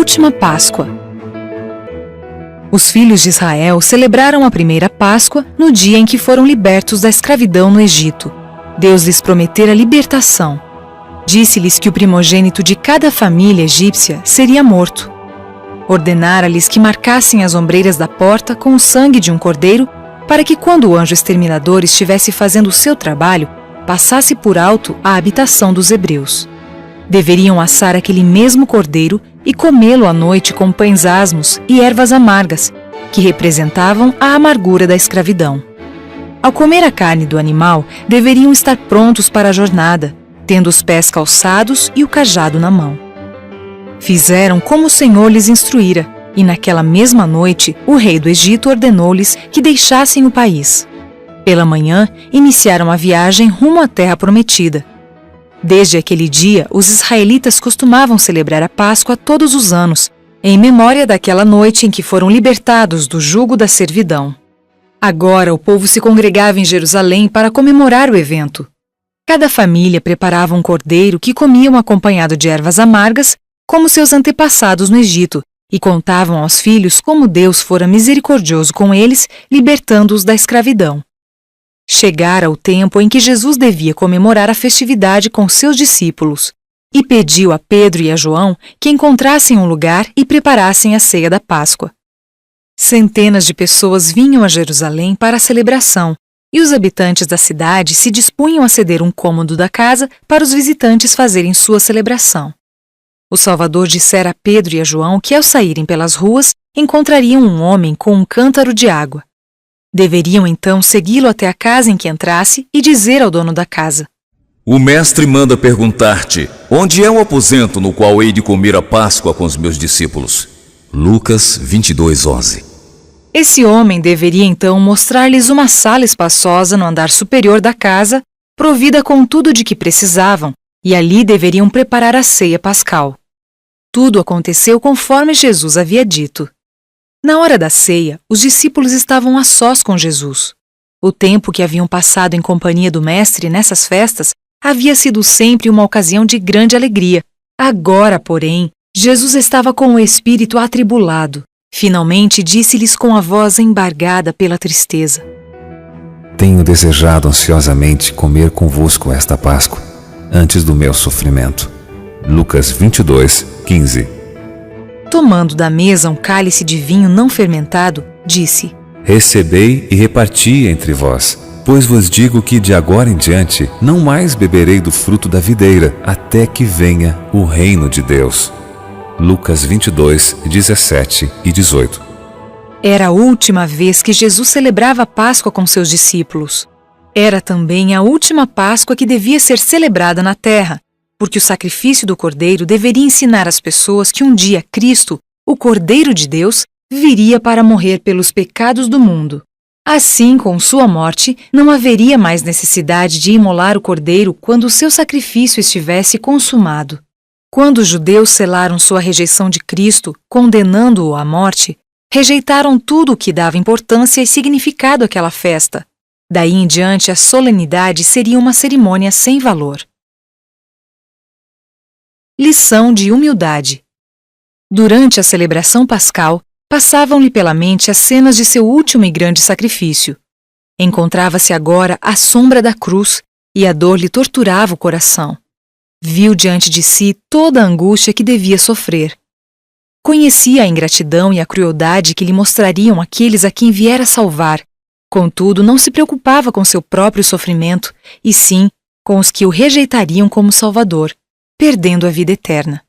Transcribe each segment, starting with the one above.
última Páscoa. Os filhos de Israel celebraram a primeira Páscoa no dia em que foram libertos da escravidão no Egito. Deus lhes prometera libertação. Disse-lhes que o primogênito de cada família egípcia seria morto. Ordenara-lhes que marcassem as ombreiras da porta com o sangue de um cordeiro, para que quando o anjo exterminador estivesse fazendo o seu trabalho, passasse por alto a habitação dos hebreus. Deveriam assar aquele mesmo cordeiro e comê-lo à noite com pães asmos e ervas amargas, que representavam a amargura da escravidão. Ao comer a carne do animal, deveriam estar prontos para a jornada, tendo os pés calçados e o cajado na mão. Fizeram como o Senhor lhes instruíra, e naquela mesma noite o rei do Egito ordenou-lhes que deixassem o país. Pela manhã, iniciaram a viagem rumo à terra prometida. Desde aquele dia, os israelitas costumavam celebrar a Páscoa todos os anos, em memória daquela noite em que foram libertados do jugo da servidão. Agora o povo se congregava em Jerusalém para comemorar o evento. Cada família preparava um cordeiro que comiam acompanhado de ervas amargas, como seus antepassados no Egito, e contavam aos filhos como Deus fora misericordioso com eles, libertando-os da escravidão. Chegara o tempo em que Jesus devia comemorar a festividade com seus discípulos, e pediu a Pedro e a João que encontrassem um lugar e preparassem a ceia da Páscoa. Centenas de pessoas vinham a Jerusalém para a celebração, e os habitantes da cidade se dispunham a ceder um cômodo da casa para os visitantes fazerem sua celebração. O Salvador dissera a Pedro e a João que, ao saírem pelas ruas, encontrariam um homem com um cântaro de água. Deveriam então segui-lo até a casa em que entrasse e dizer ao dono da casa: O mestre manda perguntar-te, onde é o aposento no qual hei de comer a Páscoa com os meus discípulos? Lucas 22:11. Esse homem deveria então mostrar-lhes uma sala espaçosa no andar superior da casa, provida com tudo de que precisavam, e ali deveriam preparar a ceia pascal. Tudo aconteceu conforme Jesus havia dito. Na hora da ceia, os discípulos estavam a sós com Jesus. O tempo que haviam passado em companhia do Mestre nessas festas havia sido sempre uma ocasião de grande alegria. Agora, porém, Jesus estava com o espírito atribulado. Finalmente disse-lhes com a voz embargada pela tristeza: Tenho desejado ansiosamente comer convosco esta Páscoa, antes do meu sofrimento. Lucas 22:15. Tomando da mesa um cálice de vinho não fermentado, disse: Recebei e reparti entre vós, pois vos digo que de agora em diante não mais beberei do fruto da videira, até que venha o reino de Deus. Lucas 22:17 e 18. Era a última vez que Jesus celebrava a Páscoa com seus discípulos. Era também a última Páscoa que devia ser celebrada na terra, porque o sacrifício do Cordeiro deveria ensinar às pessoas que um dia Cristo, o Cordeiro de Deus, viria para morrer pelos pecados do mundo. Assim, com sua morte, não haveria mais necessidade de imolar o Cordeiro quando o seu sacrifício estivesse consumado. Quando os judeus selaram sua rejeição de Cristo, condenando-o à morte, rejeitaram tudo o que dava importância e significado àquela festa. Daí em diante, a solenidade seria uma cerimônia sem valor. Lição de humildade. Durante a celebração pascal, passavam-lhe pela mente as cenas de seu último e grande sacrifício. Encontrava-se agora à sombra da cruz, e a dor lhe torturava o coração. Viu diante de si toda a angústia que devia sofrer. Conhecia a ingratidão e a crueldade que lhe mostrariam aqueles a quem viera salvar. Contudo, não se preocupava com seu próprio sofrimento, e sim com os que o rejeitariam como Salvador, perdendo a vida eterna.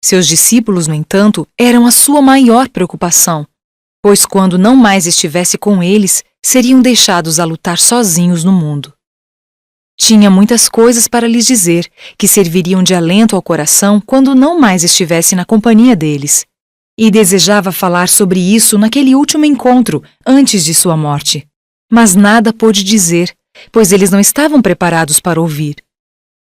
Seus discípulos, no entanto, eram a sua maior preocupação, pois quando não mais estivesse com eles, seriam deixados a lutar sozinhos no mundo. Tinha muitas coisas para lhes dizer, que serviriam de alento ao coração quando não mais estivesse na companhia deles, e desejava falar sobre isso naquele último encontro, antes de sua morte. Mas nada pôde dizer, pois eles não estavam preparados para ouvir.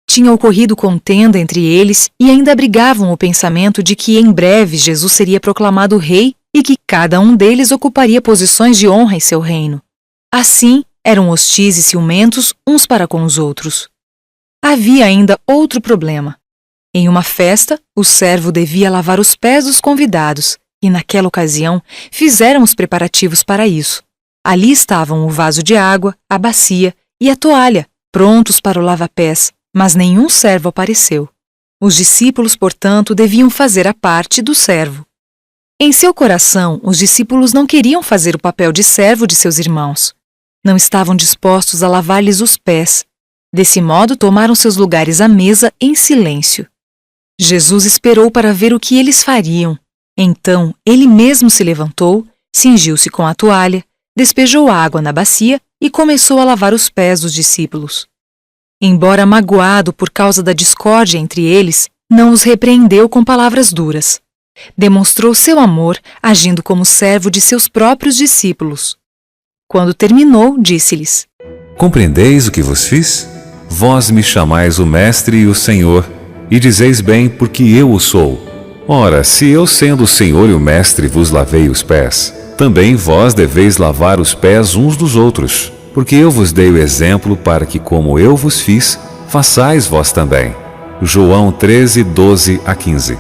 Tinha ocorrido contenda entre eles e ainda abrigavam o pensamento de que em breve Jesus seria proclamado rei e que cada um deles ocuparia posições de honra em seu reino. Assim, eram hostis e ciumentos uns para com os outros. Havia ainda outro problema. Em uma festa, o servo devia lavar os pés dos convidados, e naquela ocasião fizeram os preparativos para isso. Ali estavam o vaso de água, a bacia e a toalha, prontos para o lava-pés, mas nenhum servo apareceu. Os discípulos, portanto, deviam fazer a parte do servo. Em seu coração, os discípulos não queriam fazer o papel de servo de seus irmãos. Não estavam dispostos a lavar-lhes os pés. Desse modo, tomaram seus lugares à mesa em silêncio. Jesus esperou para ver o que eles fariam. Então, ele mesmo se levantou, cingiu-se com a toalha, despejou a água na bacia e começou a lavar os pés dos discípulos. Embora magoado por causa da discórdia entre eles, não os repreendeu com palavras duras. Demonstrou seu amor agindo como servo de seus próprios discípulos. Quando terminou, disse-lhes: Compreendeis o que vos fiz? Vós me chamais o Mestre e o Senhor, e dizeis bem, porque eu o sou. Ora, se eu, sendo o Senhor e o Mestre, vos lavei os pés, também vós deveis lavar os pés uns dos outros, porque eu vos dei o exemplo para que, como eu vos fiz, façais vós também. João 13, 12 a 15.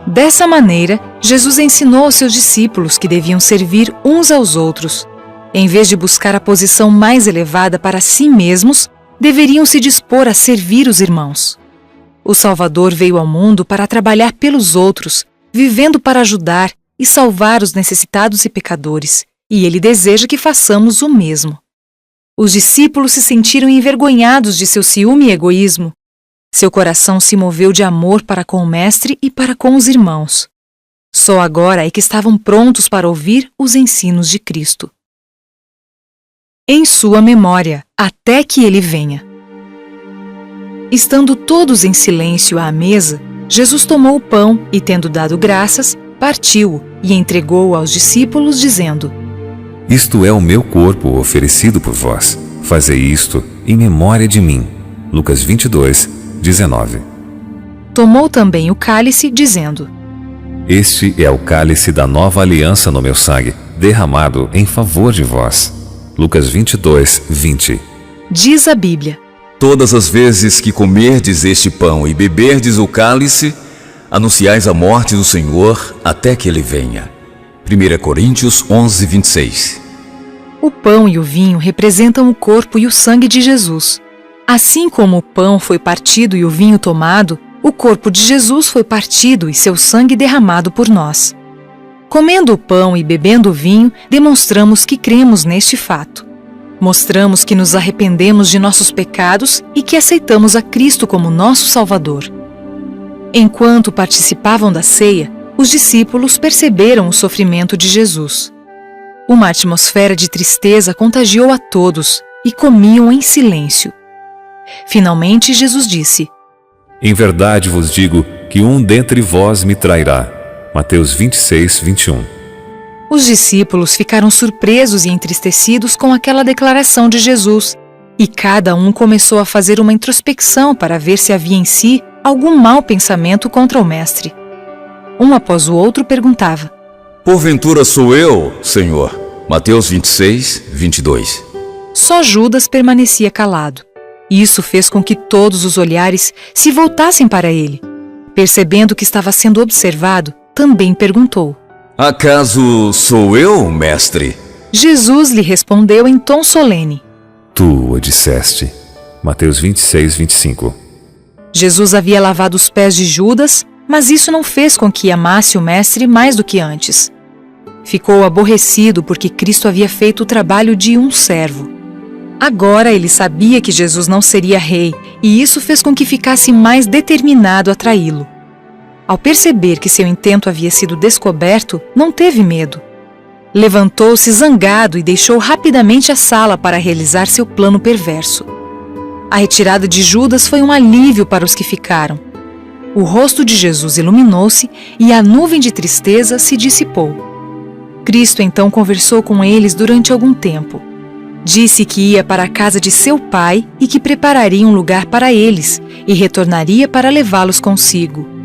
Dessa maneira, Jesus ensinou aos seus discípulos que deviam servir uns aos outros. Em vez de buscar a posição mais elevada para si mesmos, deveriam se dispor a servir os irmãos. O Salvador veio ao mundo para trabalhar pelos outros, vivendo para ajudar e salvar os necessitados e pecadores, e ele deseja que façamos o mesmo. Os discípulos se sentiram envergonhados de seu ciúme e egoísmo. Seu coração se moveu de amor para com o Mestre e para com os irmãos. Só agora é que estavam prontos para ouvir os ensinos de Cristo. Em sua memória, até que ele venha. Estando todos em silêncio à mesa, Jesus tomou o pão e, tendo dado graças, partiu-o e entregou-o aos discípulos, dizendo: Isto é o meu corpo oferecido por vós. Fazei isto em memória de mim. Lucas 22, 19. Tomou também o cálice, dizendo: Este é o cálice da nova aliança no meu sangue, derramado em favor de vós. Lucas 22, 20. Diz a Bíblia: Todas as vezes que comerdes este pão e beberdes o cálice, anunciais a morte do Senhor até que ele venha. 1 Coríntios 11, 26. O pão e o vinho representam o corpo e o sangue de Jesus. Assim como o pão foi partido e o vinho tomado, o corpo de Jesus foi partido e seu sangue derramado por nós. Comendo o pão e bebendo o vinho, demonstramos que cremos neste fato. Mostramos que nos arrependemos de nossos pecados e que aceitamos a Cristo como nosso Salvador. Enquanto participavam da ceia, os discípulos perceberam o sofrimento de Jesus. Uma atmosfera de tristeza contagiou a todos e comiam em silêncio. Finalmente, Jesus disse: Em verdade vos digo que um dentre vós me trairá. Mateus 26, 21. Os discípulos ficaram surpresos e entristecidos com aquela declaração de Jesus, e cada um começou a fazer uma introspecção para ver se havia em si algum mau pensamento contra o Mestre. Um após o outro perguntava: Porventura sou eu, Senhor? Mateus 26, 22. Só Judas permanecia calado. Isso fez com que todos os olhares se voltassem para ele. Percebendo que estava sendo observado, também perguntou: Acaso sou eu, Mestre? Jesus lhe respondeu em tom solene: Tu o disseste. Mateus 26, 25. Jesus havia lavado os pés de Judas, mas isso não fez com que amasse o Mestre mais do que antes. Ficou aborrecido porque Cristo havia feito o trabalho de um servo. Agora ele sabia que Jesus não seria rei, e isso fez com que ficasse mais determinado a traí-lo. Ao perceber que seu intento havia sido descoberto, não teve medo. Levantou-se zangado e deixou rapidamente a sala para realizar seu plano perverso. A retirada de Judas foi um alívio para os que ficaram. O rosto de Jesus iluminou-se e a nuvem de tristeza se dissipou. Cristo então conversou com eles durante algum tempo. Disse que ia para a casa de seu pai e que prepararia um lugar para eles e retornaria para levá-los consigo.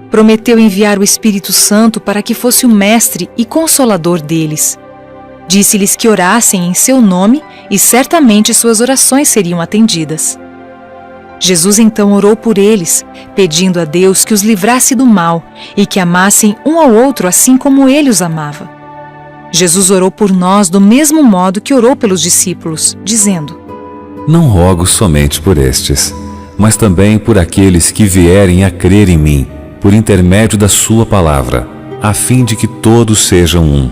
Prometeu enviar o Espírito Santo para que fosse o mestre e consolador deles. Disse-lhes que orassem em seu nome e certamente suas orações seriam atendidas. Jesus então orou por eles, pedindo a Deus que os livrasse do mal e que amassem um ao outro assim como ele os amava. Jesus orou por nós do mesmo modo que orou pelos discípulos, dizendo: Não rogo somente por estes, mas também por aqueles que vierem a crer em mim, por intermédio da sua palavra, a fim de que todos sejam um.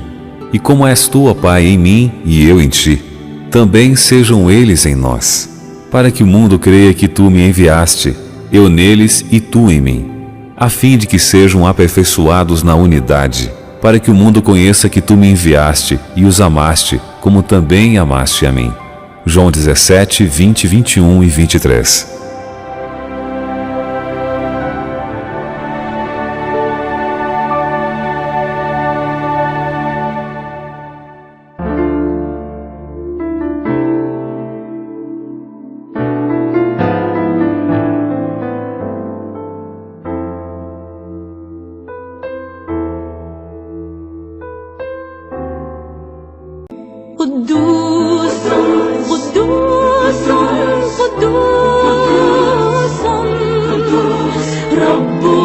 E como és tu, ó Pai, em mim e eu em ti, também sejam eles em nós, para que o mundo creia que tu me enviaste, eu neles e tu em mim, a fim de que sejam aperfeiçoados na unidade, para que o mundo conheça que tu me enviaste e os amaste, como também amaste a mim. João 17, 20, 21 e 23. قدوس قدوس قدوس رب